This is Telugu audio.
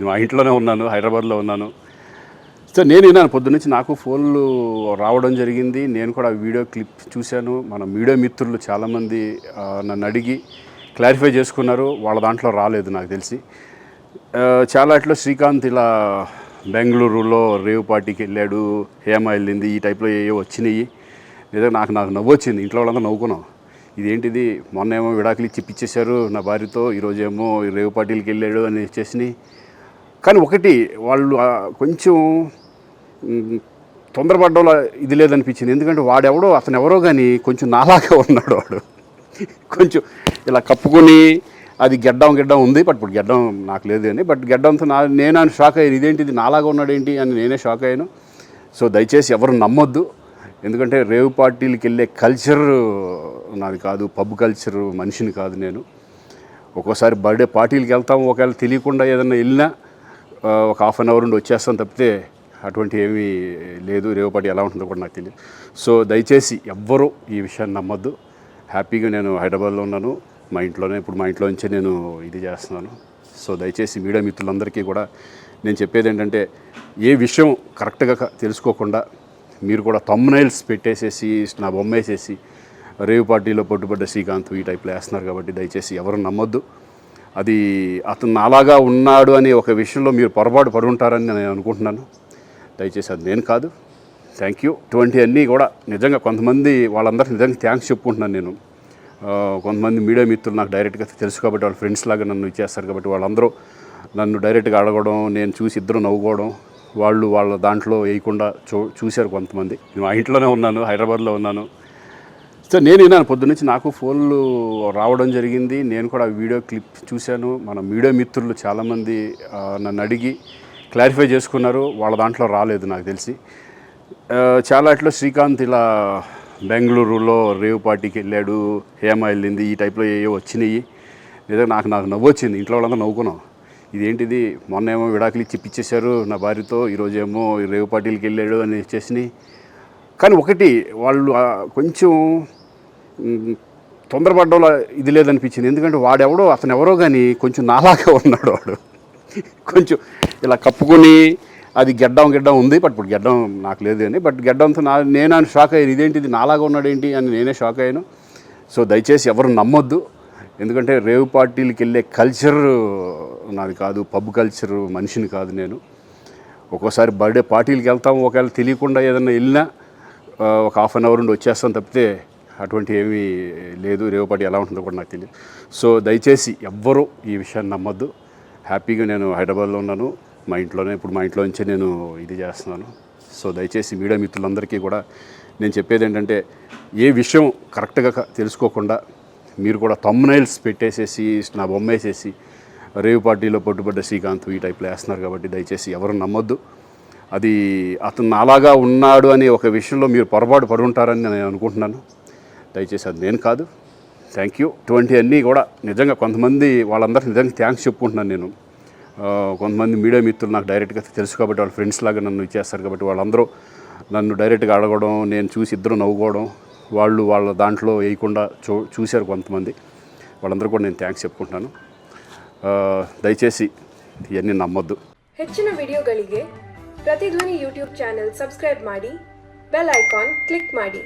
మా ఇంట్లోనే ఉన్నాను, హైదరాబాద్లో ఉన్నాను. సో నేను విన్నాను పొద్దున్నుంచి, నాకు ఫోన్లు రావడం జరిగింది. నేను కూడా వీడియో క్లిప్ చూశాను. మన మీడియా మిత్రులు చాలామంది నన్ను అడిగి క్లారిఫై చేసుకున్నారు. వాళ్ళ దాంట్లో రాలేదు నాకు తెలిసి. చాలా ఇట్లా శ్రీకాంత్ ఇలా బెంగళూరులో రేవ్ పార్టీకి వెళ్ళాడు, హేమ వెళ్ళింది, ఈ టైప్లో ఏవో వచ్చినాయి. నిజంగా నాకు నవ్వు వచ్చింది. ఇంట్లో వాళ్ళందరూ నవ్వుకున్నాం. ఇదేంటిది, మొన్న ఏమో విడాకులు ఇచ్చి పిచ్చేశారు నా భార్యతో, ఈరోజేమో రేవ్ పార్టీలకి వెళ్ళాడు అని వచ్చేసినాయి. కానీ ఒకటి, వాళ్ళు కొంచెం తొందరపడ్డంలో ఇది లేదనిపించింది. ఎందుకంటే వాడెవడో, అతను ఎవరో కానీ కొంచెం నాలాగే ఉన్నాడు. వాడు కొంచెం ఇలా కప్పుకొని, అది గెడ్డం ఉంది, బట్ ఇప్పుడు గెడ్డం నాకు లేదు అని, బట్ గెడ్డంతో నేను షాక్ అయ్యాను. ఇదేంటిది నాలాగా ఉన్నాడు ఏంటి అని నేనే షాక్ అయ్యాను. సో దయచేసి ఎవరు నమ్మొద్దు. ఎందుకంటే రేవ్ పార్టీలకి వెళ్ళే కల్చర్ నాది కాదు, పబ్ కల్చర్ మనిషిని కాదు నేను. ఒక్కోసారి బర్త్డే పార్టీలకి వెళ్తాము, ఒకవేళ తెలియకుండా ఏదైనా వెళ్ళినా ఒక హాఫ్ అన్ అవర్ నుండి వచ్చేస్తాం తప్పితే అటువంటి ఏమీ లేదు. రేవ్ పార్టీ ఎలా ఉంటుందో కూడా నాకు తెలియదు. సో దయచేసి ఎవ్వరూ ఈ విషయాన్ని నమ్మొద్దు. హ్యాపీగా నేను హైదరాబాద్లో ఉన్నాను, మా ఇంట్లోనే. ఇప్పుడు మా ఇంట్లో నుంచే నేను ఇది చేస్తున్నాను. సో దయచేసి మీడియా మిత్రులందరికీ కూడా నేను చెప్పేది ఏంటంటే, ఏ విషయం కరెక్ట్గా తెలుసుకోకుండా మీరు కూడా థంబ్నైల్స్ పెట్టేసేసి, నా బొమ్మ వేసేసి రేవ్ పార్టీలో పట్టుబడ్డ శ్రీకాంత్ ఈ టైప్లో వేస్తున్నారు. కాబట్టి దయచేసి ఎవరు నమ్మొద్దు. అది అతను అలాగా ఉన్నాడు అనే ఒక విషయంలో మీరు పొరపాటు పడి ఉంటారని నేను అనుకుంటున్నాను. దయచేసి అది నేను కాదు. Thank you. ఇటువంటి అన్నీ కూడా నిజంగా కొంతమంది, వాళ్ళందరికీ నిజంగా థ్యాంక్స్ చెప్పుకుంటున్నాను నేను. కొంతమంది మీడియా మిత్రులు నాకు డైరెక్ట్గా తెలుసు కాబట్టి, వాళ్ళ ఫ్రెండ్స్ లాగా నన్ను ఇచ్చేస్తారు కాబట్టి, వాళ్ళందరూ నన్ను డైరెక్ట్గా అడగడం, నేను చూసి ఇద్దరు నవ్వుకోవడం, వాళ్ళు వాళ్ళ దాంట్లో వేయకుండా చూశారు కొంతమంది. మా ఇంట్లోనే ఉన్నాను, హైదరాబాద్లో ఉన్నాను. సో నేను విన్నాను పొద్దున్నుంచి, నాకు ఫోన్లు రావడం జరిగింది. నేను కూడా వీడియో క్లిప్ చూశాను. మన మీడియా మిత్రులు చాలామంది నన్ను అడిగి క్లారిఫై చేసుకున్నారు. వాళ్ళ దాంట్లో రాలేదు నాకు తెలిసి. చాలా ఇట్లా శ్రీకాంత్ ఇలా బెంగళూరులో రేవ్ పార్టీకి వెళ్ళాడు, హేమ వెళ్ళింది, ఈ టైప్లో ఏవో వచ్చినాయి. నిజంగా నాకు నవ్వు వచ్చింది. ఇంట్లో వాళ్ళందరూ నవ్వుకున్నాం. ఇదేంటిది, మొన్న ఏమో విడాకులు ఇచ్చి పిచ్చేశారు నా భార్యతో, ఈరోజేమో రేవ్ పార్టీలకి వెళ్ళాడు అని వచ్చేసినాయి. కానీ ఒకటి, వాళ్ళు కొంచెం తొందరపడ్డంలో ఇది లేదనిపించింది. ఎందుకంటే వాడెవడో, అతను ఎవరో కానీ కొంచెం నాలాగే ఉన్నాడు. వాడు కొంచెం ఇలా కప్పుకొని, అది గెడ్డం ఉంది, బట్ ఇప్పుడు గెడ్డం నాకు లేదు అని, బట్ గెడ్డంతో నేను షాక్ అయ్యాను. ఇదేంటిది నాలాగా ఉన్నాడు ఏంటి అని నేనే షాక్ అయ్యాను. సో దయచేసి ఎవరు నమ్మొద్దు. ఎందుకంటే రేవ్ పార్టీలకి వెళ్ళే కల్చర్ నాది కాదు, పబ్ కల్చర్ మనిషిని కాదు నేను. ఒక్కోసారి బర్త్డే పార్టీలకి వెళ్తాము, ఒకవేళ తెలియకుండా ఏదైనా వెళ్ళినా ఒక హాఫ్ అన్ అవర్ నుండి వచ్చేస్తాం తప్పితే అటువంటి ఏమీ లేదు. రేవ్ పార్టీ ఎలా ఉంటుందో కూడా నాకు తెలియదు. సో దయచేసి ఎవ్వరూ ఈ విషయాన్ని నమ్మొద్దు. హ్యాపీగా నేను హైదరాబాద్లో ఉన్నాను, మా ఇంట్లోనే. ఇప్పుడు మా ఇంట్లో నుంచే నేను ఇది చేస్తున్నాను. సో దయచేసి మీడియా మిత్రులందరికీ కూడా నేను చెప్పేది ఏంటంటే, ఏ విషయం కరెక్ట్గా తెలుసుకోకుండా మీరు కూడా థంబ్నైల్స్ పెట్టేసేసి, నా బొమ్మ వేసేసి రేవ్ పార్టీలో పట్టుబడ్డ శ్రీకాంత్ ఈ టైప్లో వేస్తున్నారు. కాబట్టి దయచేసి ఎవరు నమ్మొద్దు. అది అతను అలాగా ఉన్నాడు అనే ఒక విషయంలో మీరు పొరపాటు పడి ఉంటారని నేను అనుకుంటున్నాను. దయచేసి అది నేను కాదు. Thank you. ఇటువంటి అన్నీ కూడా నిజంగా కొంతమంది, వాళ్ళందరికీ నిజంగా థ్యాంక్స్ చెప్పుకుంటున్నాను నేను. కొంతమంది మీడియా మిత్రులు నాకు డైరెక్ట్గా తెలుసు కాబట్టి, వాళ్ళ ఫ్రెండ్స్ లాగా నన్ను ఇచ్చేస్తారు కాబట్టి, వాళ్ళందరూ నన్ను డైరెక్ట్గా అడగడం, నేను చూసి ఇద్దరు నవ్వుకోవడం, వాళ్ళు వాళ్ళ దాంట్లో వేయకుండా చూశారు కొంతమంది. వాళ్ళందరూ కూడా నేను థ్యాంక్స్ చెప్పుకుంటున్నాను. ದಯచేసి ಇವನ್ನು ನಮ್ಮದು. ಹೆಚ್ಚಿನ ವಿಡಿಯೋಗಳಿಗೆ ಪ್ರತಿಧ್ವನಿ ಯೂಟ್ಯೂಬ್ ಚಾನೆಲ್ ಸಬ್ಸ್ಕ್ರೈಬ್ ಮಾಡಿ, ಬೆಲ್ ಐಕಾನ್ ಕ್ಲಿಕ್ ಮಾಡಿ.